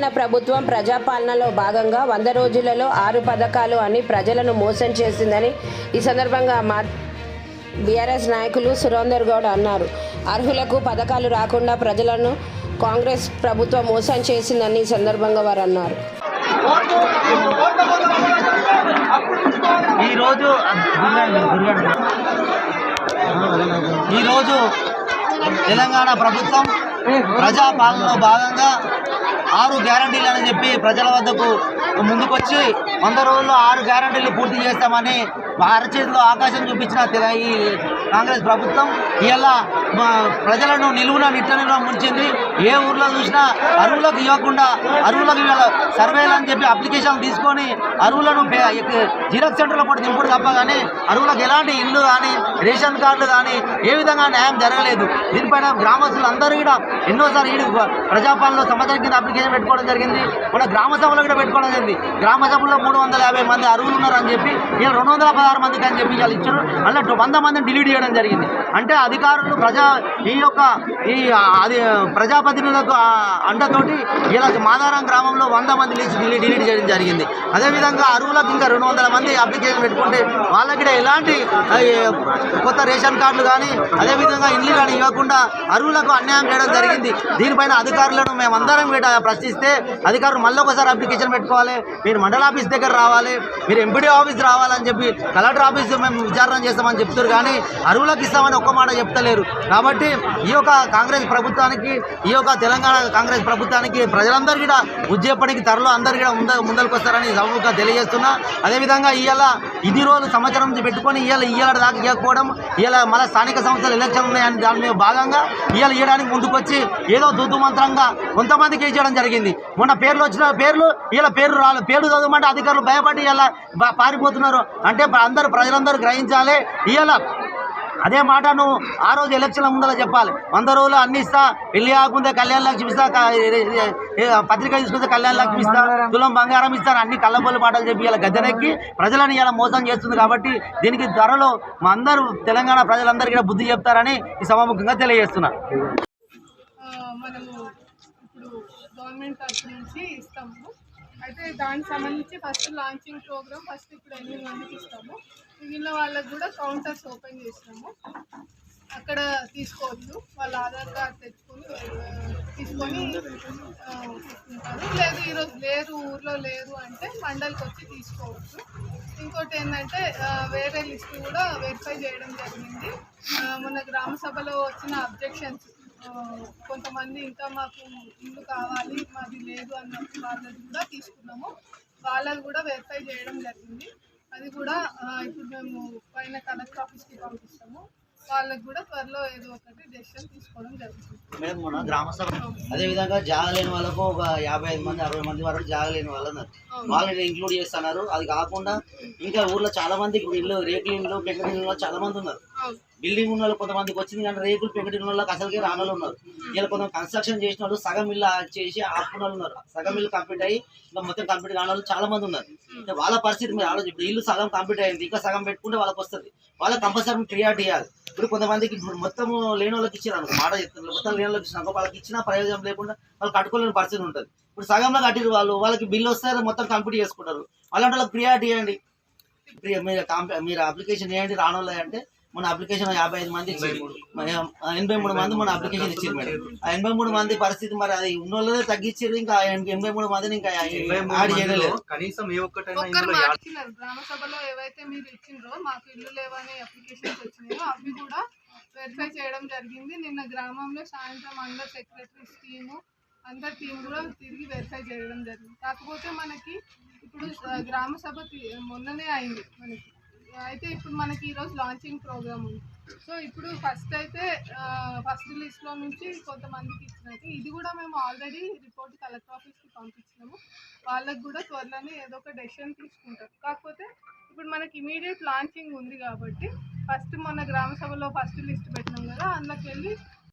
తెలంగాణ ప్రభుత్వం ప్రజాపాలనలో భాగంగా 100 రోజులలో 6 పథకాలు అని ప్రజలను మోసం చేసిందని ఈ సందర్భంగా బీఆర్ఎస్ నాయకులు సురేందర్ గౌడ్ అన్నారు. అర్హులకు పథకాలు రాకుండా ప్రజలను కాంగ్రెస్ ప్రభుత్వం మోసం చేసిందని ఈ సందర్భంగా వారు అన్నారు. ఈరోజు తెలంగాణ ప్రభుత్వం ప్రజాపాలనలో భాగంగా 6 గ్యారంటీలు అని చెప్పి ప్రజల వద్దకు ముందుకొచ్చి 100 రోజుల్లో 6 గ్యారంటీలు పూర్తి చేస్తామని అరచేతిలో ఆకాశం చూపించిన ఈ కాంగ్రెస్ ప్రభుత్వం ఇలా ప్రజలను నిలువున ముంచింది. ఏ ఊర్లో చూసినా అరువులకు ఇవ్వకుండా అరువులకు సర్వేలు అని చెప్పి అప్లికేషన్ తీసుకొని అరువులను జిరాక్స్ సెంటర్లో కూడా నింపుడు తప్ప కానీ అరువులకు ఎలాంటి ఇల్లు కానీ రేషన్ కార్డులు కానీ ఏ విధంగా న్యాయం జరగలేదు. దీనిపైన గ్రామస్తులు అందరూ కూడా ఎన్నోసారి ప్రజాపాలనలో సంవత్సరం కింద అప్లికేషన్ పెట్టుకోవడం జరిగింది. కూడా గ్రామ సభలో కూడా పెట్టుకోవడం జరిగింది. గ్రామ సభలో 350 మంది అరువులు ఉన్నారని చెప్పి ఇలా 216 మందికి అని చెప్పి వాళ్ళు ఇచ్చారు. అలా 100 మందిని డిలీట్ చేయడం జరిగింది. అంటే అధికారులు ప్రజాప్రతినిధులకు అండతోటి ఇలా మాదారం గ్రామంలో 100 మంది డిలీట్ చేయడం జరిగింది. అదేవిధంగా అరువులకు ఇంకా 200 మంది అప్లికేషన్ పెట్టుకుంటే వాళ్ళకి ఎలాంటి కొత్త రేషన్ కార్డులు కానీ అదేవిధంగా ఇల్లు కానీ ఇవ్వకుండా అరువులకు అన్యాయం చేయడం జరిగింది. దీనిపైన అధికారులను మేమందరం ప్రశ్నిస్తే అధికారులు మళ్ళీ ఒకసారి అప్లికేషన్ పెట్టుకోవాలి, మీరు మండల ఆఫీస్ దగ్గర రావాలి, మీరు ఎంపీడీ ఆఫీస్ రావాలని చెప్పి కలెక్టర్ ఆఫీస్ మేము విచారణ చేస్తామని చెప్తారు కానీ అరువులకు ఇస్తామని ఒక్క మాట చెప్తలేరు. కాబట్టి ఈ యొక్క కాంగ్రెస్ ప్రభుత్వానికి ఈ యొక్క తెలంగాణ కాంగ్రెస్ ప్రభుత్వానికి ప్రజలందరూ కూడా ఉద్యోగపనికి త్వరలో అందరూ కూడా ముందరికి వస్తారని సభగా తెలియజేస్తున్నా. అదేవిధంగా ఇవాళ ఇన్ని రోజులు సంవత్సరం నుంచి పెట్టుకొని ఇవాళ దాకా ఇవ్వకపోవడం, ఇవాళ మళ్ళీ స్థానిక సంస్థలు ఎలక్షన్ ఉన్నాయని దాని మీద భాగంగా ఇవాళ ఇవ్వడానికి ముందుకొచ్చి ఏదో దుద్దు మంత్రంగా కొంతమందికి ఇచ్చడం జరిగింది. మొన్న పేర్లు వచ్చిన పేర్లు ఇలా పేర్లు రాలేదు. పేర్లు చదవమంటే అధికారులు భయపడి ఇలా పారిపోతున్నారు. అంటే ప్రజలందరూ గ్రహించాలి. ఇవాళ అదే మాట నువ్వు ఆ రోజు ఎలక్షన్ల ముందర చెప్పాలి. 100 రోజులు అన్ని ఇస్తా, పెళ్లి కాకుండా కళ్యాణ లక్ష్మి ఇస్తా, పత్రిక తీసుకొస్తే కళ్యాణ లక్ష్మి ఇస్తా, తులం బంగారం ఇస్తాను, అన్ని కళ్ళబొల్లి మాటలు చెప్పి ఇలా గద్దెనెక్కి ప్రజలను ఇలా మోసం చేస్తుంది. కాబట్టి దీనికి త్వరలో మా అందరూ తెలంగాణ ప్రజలందరికీ కూడా బుద్ధి చెప్తారని ఈ సభాముఖంగా తెలియజేస్తున్నా. గవర్నమెంట్ తరఫు నుంచి ఇస్తాము. అయితే దానికి సంబంధించి ఫస్ట్ లాంచింగ్ ప్రోగ్రామ్ ఇప్పుడు 8 మందికి ఇస్తాము. మిగిలిన వాళ్ళకు కూడా కౌంటర్స్ ఓపెన్ చేసినాము. అక్కడ తీసుకోవచ్చు, వాళ్ళ ఆధార్ కార్డ్ తీసుకొని తీసుకుంటారు. లేదు ఈరోజు లేరు, ఊర్లో లేరు అంటే మండలికి వచ్చి తీసుకోవచ్చు. ఇంకోటి ఏంటంటే వేరే లిస్టు కూడా వెరిఫై చేయడం జరిగింది. మొన్న గ్రామ సభలో వచ్చిన అబ్జెక్షన్స్ కొంతమంది ఇంకా మాకు ఇల్లు కావాలి, మాది లేదు అన్న వాళ్ళని కూడా తీసుకున్నాము. వాళ్ళని కూడా వెరిఫై చేయడం జరిగింది. అది కూడా ఇప్పుడు మేము పైన కలెక్టర్ ఆఫీస్కి పంపిస్తాము. వాళ్ళకి కూడా త్వరలో ఏదో ఒకటి డెసిషన్ తీసుకోవడం జరుగుతుంది. మేడం మొన్న గ్రామ సభ అదేవిధంగా జాగలేని వాళ్ళకు ఒక 55 మంది 60 మంది వరకు జాగలేని వాళ్ళు అన్నారు. వాళ్ళని ఇంక్లూడ్ చేస్తున్నారు. అది కాకుండా ఇంకా ఊర్లో చాలా మందికి ఇల్లు రేకులు ఇల్లు పెంకటి ఇల్లు చాలా మంది ఉన్నారు. బిల్డింగ్ ఉన్న వాళ్ళు కొంతమందికి వచ్చింది కానీ రేకులు పెంకటి ఉన్న వాళ్ళకి అసలుకే రానోళ్ళు ఉన్నారు. ఇలా కొంత కన్స్ట్రక్షన్ చేసిన వాళ్ళు సగం ఇల్లు చేసి ఆపుకున్న వాళ్ళు ఉన్నారు. సగం ఇల్లు కంప్లీట్ అయ్యి మొత్తం కంప్లీట్ కాని వాళ్ళు చాలా మంది ఉన్నారు. వాళ్ళ పరిస్థితి మీరు ఆలోచన. ఇప్పుడు ఇల్లు సగం కంప్లీట్ అయింది, ఇంకా సగం పెట్టుకుంటే వాళ్ళకి వస్తుంది. వాళ్ళకి కంపల్సరీ ప్రియారిటీ ఇవ్వాలి. ఇప్పుడు కొంతమందికి మొత్తం లేని వాళ్ళకి ఇచ్చారు, మాట చెప్తున్నారు. మొత్తం లేని వాళ్ళకి ఇచ్చినాక వాళ్ళకి ఇచ్చిన ప్రయోజనం లేకుండా వాళ్ళు కట్టుకోలేని పరిస్థితి ఉంటుంది. ఇప్పుడు సగంలో కట్టిరు వాళ్ళకి బిల్లు వస్తే మొత్తం కంప్లీట్ చేసుకుంటారు. అలాంటి వాళ్ళకి ప్రియారిటీ ఇవ్వండి. మీరు అప్లికేషన్ వేయండి. రానోళ్ళు అంటే మన అప్లికేషన్ 55 మంది ఇచ్చింది, 83 మంది మన అప్లికేషన్ ఇచ్చింది మేడం. ఆ 83 మంది పరిస్థితి మరి అది ఉన్న వాళ్ళే తగ్గించారు. ఇంకా 83 మందిని ఇంకా యాడ్ చేయలేదు. కనీసం గ్రామ సభలో ఏవైతే మీరు ఇచ్చిండ్రో మాకు ఇల్లు లేవని అప్లికేషన్స్ వచ్చినాయో అవి కూడా వెరిఫై చేయడం జరిగింది. నిన్న గ్రామంలో సాయంత్రం అందరు సెక్రటరీస్ టీము అందరు టీం కూడా తిరిగి వెరిఫై చేయడం జరిగింది. కాకపోతే మనకి ఇప్పుడు గ్రామ సభ మొన్ననే అయింది మనకి. అయితే ఇప్పుడు మనకి ఈరోజు లాంచింగ్ ప్రోగ్రామ్ ఉంది. సో ఇప్పుడు ఫస్ట్ లిస్ట్లో నుంచి కొంతమందికి ఇచ్చినాక ఇది కూడా మేము ఆల్రెడీ రిపోర్ట్ కలెక్టర్ ఆఫీస్కి పంపించినాము. వాళ్ళకి కూడా త్వరలోనే ఏదో ఒక డెసిషన్ తీసుకుంటారు. కాకపోతే ఇప్పుడు మనకి ఇమీడియట్ లాంచింగ్ ఉంది కాబట్టి మొన్న గ్రామ సభలో ఫస్ట్ లిస్ట్ పెట్టినాం కదా, అందులోకి వెళ్ళి